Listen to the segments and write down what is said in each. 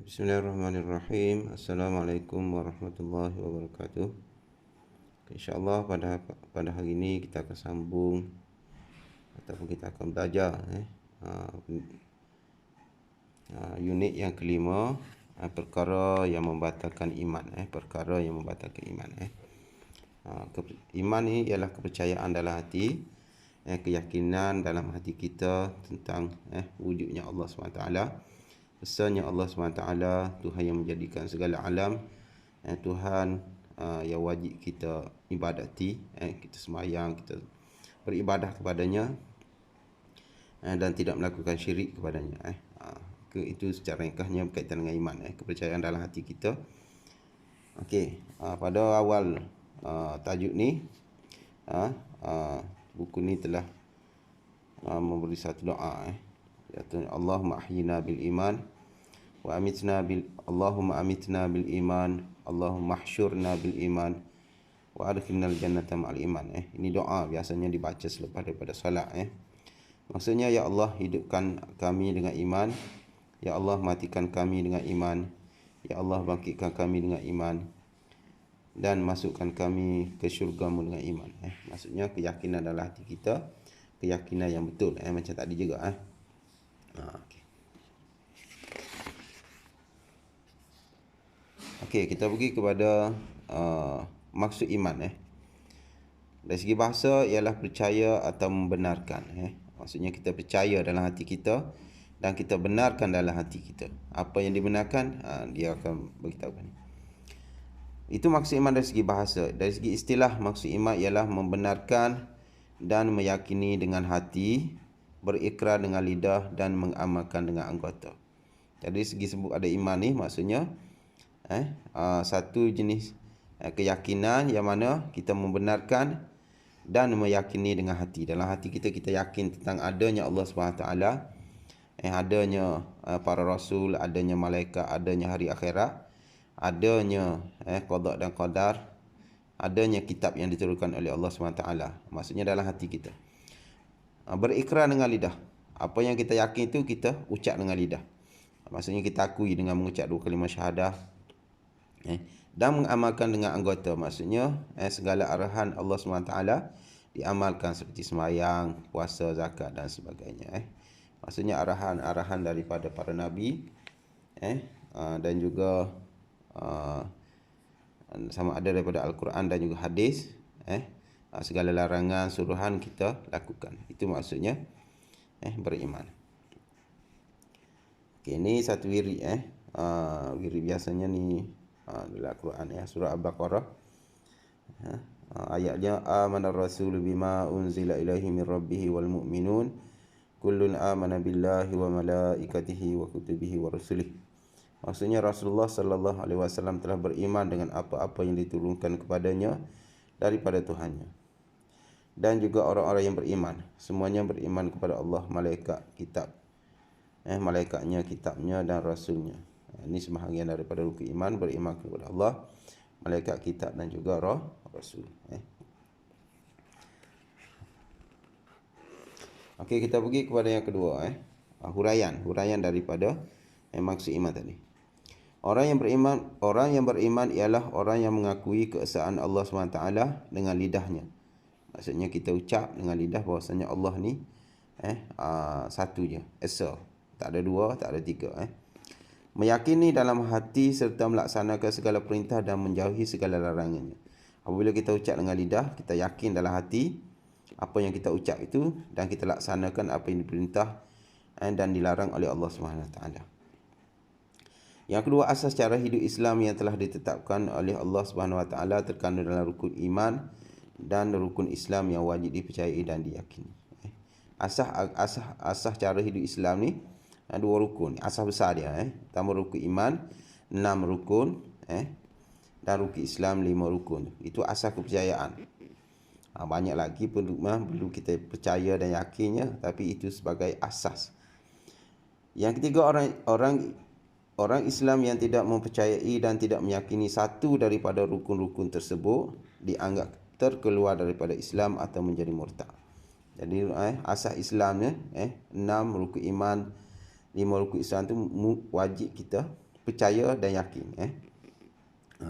Bismillahirrahmanirrahim. Assalamualaikum warahmatullahi wabarakatuh. InsyaAllah pada hari ini kita akan sambung ataupun kita akan belajar unit yang kelima, perkara yang membatalkan iman. Perkara yang membatalkan iman. Iman ni ialah kepercayaan dalam hati, keyakinan dalam hati kita tentang wujudnya Allah SWT, besarnya Allah SWT, Tuhan yang menjadikan segala alam, Tuhan yang wajib kita ibadati, kita sembahyang, kita beribadah kepadanya, dan tidak melakukan syirik kepadanya. Itu secara ringkasnya berkaitan dengan iman, kepercayaan dalam hati kita. Okey, pada awal tajuk ni, buku ni telah memberi satu doa, iaitu Allahumma ahyina bil iman wa amitna bil Allahumma amitna bil iman, Allahumma ahsyurna bil iman wa adkhilnal jannata ma'al iman. Ini doa biasanya dibaca selepas daripada solat. Maksudnya, ya Allah, hidupkan kami dengan iman, ya Allah, matikan kami dengan iman, ya Allah, bangkitkan kami dengan iman, dan masukkan kami ke syurga-Mu dengan iman. Maksudnya keyakinan dalam hati kita, keyakinan yang betul, macam tadi juga. Okay. Okey, kita pergi kepada maksud iman. Dari segi bahasa ialah percaya atau membenarkan. Maksudnya kita percaya dalam hati kita dan kita benarkan dalam hati kita. Apa yang dibenarkan, dia akan beritahu ni. Itu maksud iman dari segi bahasa. Dari segi istilah, maksud iman ialah membenarkan dan meyakini dengan hati, berikrar dengan lidah dan mengamalkan dengan anggota. Jadi segi sebut ada iman ni, maksudnya satu jenis keyakinan yang mana kita membenarkan dan meyakini dengan hati. Dalam hati kita, kita yakin tentang adanya Allah SWT, adanya para rasul, adanya malaikat, adanya hari akhirat, adanya qada dan qadar, adanya kitab yang diturunkan oleh Allah SWT. Maksudnya dalam hati kita. Berikrar dengan lidah. Apa yang kita yakin itu kita ucap dengan lidah. Maksudnya kita akui dengan mengucap 2 kalimah syahadah. Dan mengamalkan dengan anggota. Maksudnya segala arahan Allah SWT diamalkan seperti sembahyang, puasa, zakat dan sebagainya. Maksudnya arahan-arahan daripada para nabi, dan juga sama ada daripada Al-Quran dan juga hadis. Segala larangan, suruhan kita lakukan. Itu maksudnya beriman. Okay, ini satu wirid. Wirid biasanya ni dalam Al-Quran, surah Al-Baqarah. Ayatnya, amanar rasul bima unzila ilaihi min rabbihi wal mu'minun kullun amana billahi wa malaikatihi wa kutubihi wa rusulihi. Maksudnya Rasulullah sallallahu alaihi wasallam telah beriman dengan apa-apa yang diturunkan kepadanya daripada Tuhannya. Dan juga orang-orang yang beriman, semuanya beriman kepada Allah, malaikat, kitab, malaikatnya, kitabnya dan rasulnya. Ini sebahagian daripada rukun iman, beriman kepada Allah, malaikat, kitab dan juga rasul. Okey, kita pergi kepada yang kedua, huraian daripada maksud iman tadi. Orang yang beriman ialah orang yang mengakui keesaan Allah SWT dengan lidahnya. Maksudnya kita ucap dengan lidah bahawasanya Allah ni satu je, esa. Tak ada dua, tak ada tiga. Meyakini dalam hati serta melaksanakan segala perintah dan menjauhi segala larangannya. Apabila kita ucap dengan lidah, kita yakin dalam hati apa yang kita ucap itu, dan kita laksanakan apa yang diperintah dan dilarang oleh Allah SWT. Yang kedua, asas cara hidup Islam yang telah ditetapkan oleh Allah SWT terkandung dalam rukun iman dan rukun Islam yang wajib dipercayai dan diyakini. Asas cara hidup Islam ni dua rukun, asas besar dia. Pertama rukun iman, 6 rukun, dan rukun Islam 5 rukun. Itu asas kepercayaan. Banyak lagi perlu kita percaya dan yakinnya, tapi itu sebagai asas. Yang ketiga, orang Islam yang tidak mempercayai dan tidak meyakini satu daripada rukun-rukun tersebut dianggap terkeluar daripada Islam atau menjadi murtad. Jadi asas Islamnya 6 rukun iman, 5 rukun Islam tu wajib kita percaya dan yakin.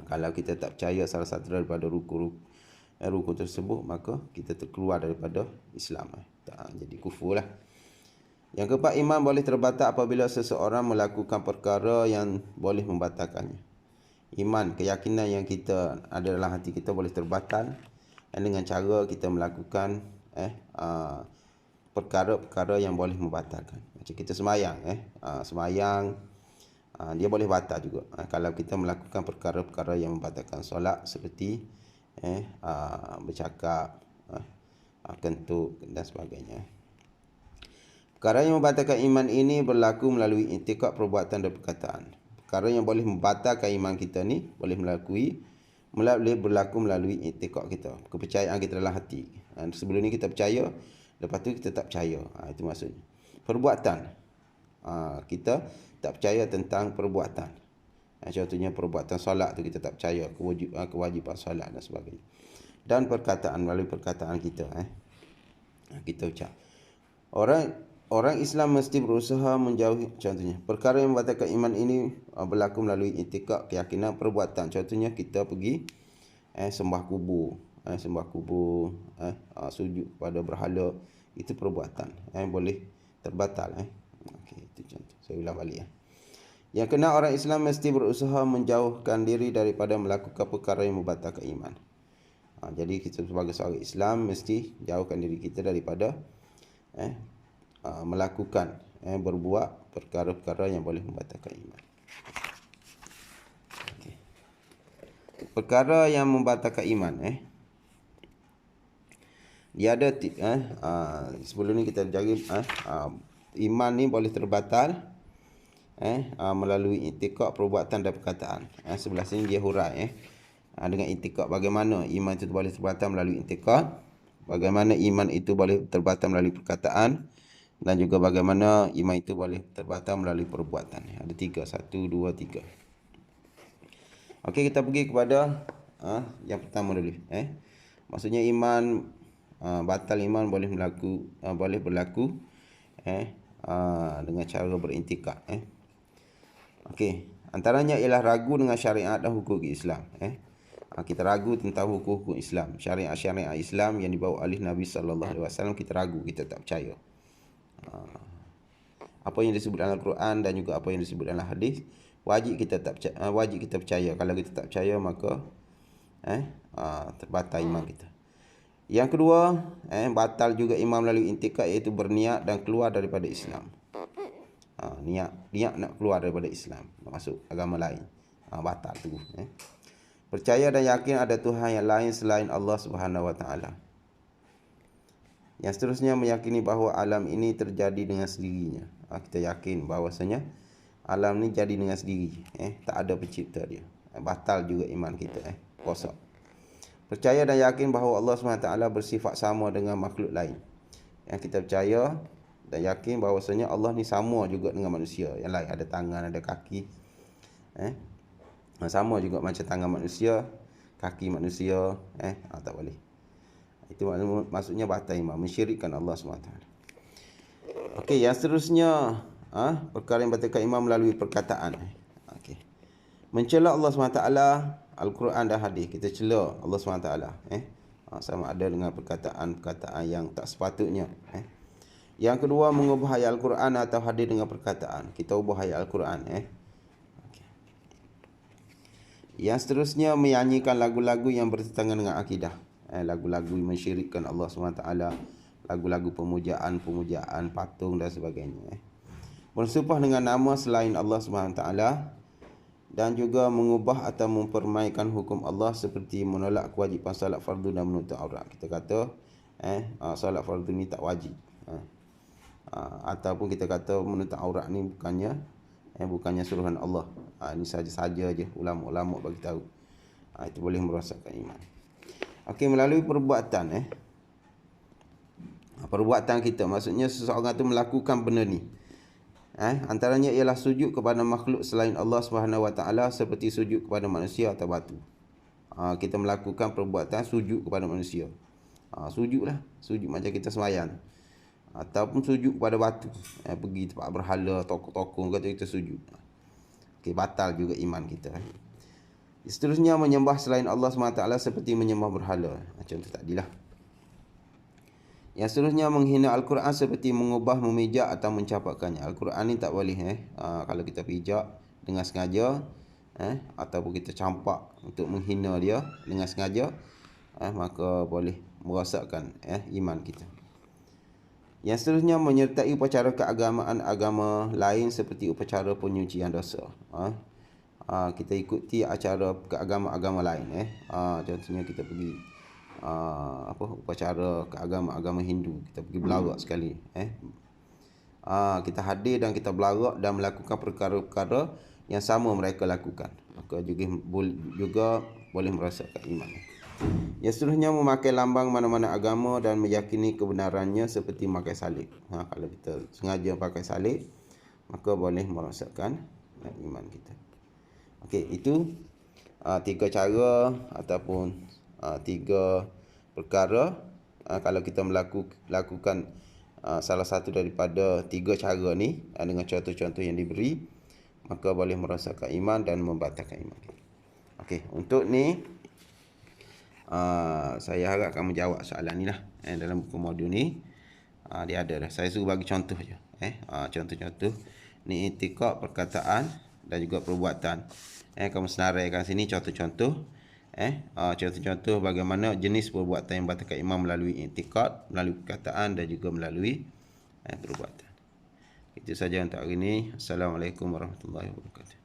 Kalau kita tak percaya salah satu daripada rukun tersebut, maka kita terkeluar daripada Islam. Jadi kufur lah. Yang keempat, iman boleh terbatal apabila seseorang melakukan perkara yang boleh membatalkannya. Iman, keyakinan yang kita ada dalam hati kita boleh terbatal dengan cara kita melakukan perkara-perkara yang boleh membatalkan. Macam kita semayang, semayang dia boleh batal juga kalau kita melakukan perkara-perkara yang membatalkan solat, seperti bercakap, kentut dan sebagainya. Perkara yang membatalkan iman ini berlaku melalui i'tikad, perbuatan dan perkataan. Perkara yang boleh membatalkan iman kita ni boleh berlaku melalui i'tikad kita, kepercayaan kita dalam hati. Sebelum ni kita percaya, lepas tu kita tak percaya. Itu maksudnya. Perbuatan. Kita tak percaya tentang perbuatan. Contohnya perbuatan solat tu kita tak percaya, kewajipan solat dan sebagainya. Dan perkataan, melalui perkataan kita. Kita ucap. Orang Islam mesti berusaha menjauhi, contohnya, perkara yang membatalkan iman ini berlaku melalui i'tikad, keyakinan, perbuatan. Contohnya kita pergi sembah kubur, sujud kepada berhala, itu perbuatan boleh terbatal. Okey, itu contoh. Saya ulang balik. Yang kena, orang Islam mesti berusaha menjauhkan diri daripada melakukan perkara yang membatalkan iman. Jadi kita sebagai seorang Islam mesti jauhkan diri kita daripada melakukan, berbuat perkara-perkara yang boleh membatalkan iman. Okay. Perkara yang membatalkan iman, dia ada sebelum ni kita jaga iman ni boleh terbatal melalui i'tikad, perbuatan dan perkataan. Sebelah sini dia hurai dengan i'tikad, bagaimana iman itu boleh terbatal melalui i'tikad, bagaimana iman itu boleh terbatal melalui perkataan, dan juga bagaimana iman itu boleh terbatal melalui perbuatan. Ada 3, 1, 2, 3. Okey, kita pergi kepada yang pertama dulu. Maksudnya iman, batal iman boleh berlaku dengan cara beriktikad. Okey, antaranya ialah ragu dengan syariat dan hukum Islam. Kita ragu tentang hukum Islam, syariat Islam yang dibawa oleh Nabi SAW, kita ragu, kita tak percaya. Apa yang disebut dalam Al-Quran dan juga apa yang disebut dalam hadis, wajib kita percaya. Kalau kita tak percaya, maka terbatal iman kita. Yang kedua, batal juga iman melalui i'tikad, iaitu berniat dan keluar daripada Islam. Niat nak keluar daripada Islam, nak masuk agama lain, batal tu. Percaya dan yakin ada Tuhan yang lain selain Allah Subhanahu Wa Taala. Yang seterusnya, meyakini bahawa alam ini terjadi dengan sendirinya. Kita yakin bahawasanya alam ni jadi dengan sendiri, tak ada pencipta dia. Batal juga iman kita, kosong. Percaya dan yakin bahawa Allah SWT bersifat sama dengan makhluk lain. Yang kita percaya dan yakin bahawasanya Allah ni sama juga dengan manusia yang lain, ada tangan, ada kaki, sama juga macam tangan manusia, kaki manusia, tak boleh. Itu maksudnya batal iman, mensyirikkan Allah SWT. Okey, yang seterusnya, perkara yang batalkan iman melalui perkataan. Okey. Mencela Allah SWT, Al-Quran dan hadis. Kita cela Allah SWT, sama ada dengan perkataan-perkataan yang tak sepatutnya. Yang kedua, mengubah ayat Al-Quran atau hadis dengan perkataan. Kita ubah ayat Al-Quran. Okay. Yang seterusnya, menyanyikan lagu-lagu yang bertentangan dengan akidah. Lagu-lagu mensyirikkan Allah SWT, lagu-lagu pemujaan patung dan sebagainya. Bersumpah dengan nama selain Allah SWT, dan juga mengubah atau mempermainkan hukum Allah, seperti menolak kewajipan salat fardu dan menutup aurat. Kita kata salat fardu ni tak wajib, ataupun kita kata menutup aurat ni bukannya suruhan Allah. Ini saja-saja je ulama-ulama bagi tahu. Itu boleh merosakkan iman. Okey, melalui perbuatan, perbuatan kita, maksudnya seseorang tu melakukan benda ni. Antaranya ialah sujud kepada makhluk selain Allah Subhanahu Wa Taala, seperti sujud kepada manusia atau batu. Kita melakukan perbuatan sujud kepada manusia. Sujudlah, sujud macam kita sembahyang. Ataupun sujud kepada batu. Pergi tempat berhala, tokoh-tokoh kata kita sujud. Okey, batal juga iman kita. Seterusnya menyembah selain Allah SWT seperti menyembah berhala. Contoh tadilah. Yang seterusnya menghina Al-Quran seperti mengubah, memijak atau mencapakkannya. Al-Quran ni tak boleh kalau kita pijak dengan sengaja ataupun kita campak untuk menghina dia dengan sengaja, maka boleh merosakkan iman kita. Yang seterusnya menyertai upacara keagamaan agama lain seperti upacara penyucian dosa. Kita ikuti acara keagama-agama lain. Contohnya kita pergi upacara keagama-agama Hindu, kita pergi belarak sekali. Kita hadir dan kita belarak dan melakukan perkara-perkara yang sama mereka lakukan, maka juga boleh merosakkan iman. Yang seterusnya memakai lambang mana-mana agama dan meyakini kebenarannya seperti memakai salib. Kalau kita sengaja pakai salib, maka boleh merosakkan iman kita. Okey, itu 3 cara ataupun 3 perkara. Kalau kita melakukan salah satu daripada 3 cara ni dengan contoh-contoh yang diberi, maka boleh merosakkan iman dan membatalkan iman. Okey, untuk ni saya harap kamu jawab soalan ni lah. Dalam buku modul ni dia ada dah. Saya suruh bagi contoh je. Contoh-contoh ni i'tiqad, perkataan dan juga perbuatan. Kamu senaraikan sini contoh-contoh. Contoh-contoh bagaimana jenis perbuatan yang membatalkan iman melalui i'tiqad, melalui perkataan dan juga melalui perbuatan. Itu saja untuk hari ini. Assalamualaikum warahmatullahi wabarakatuh.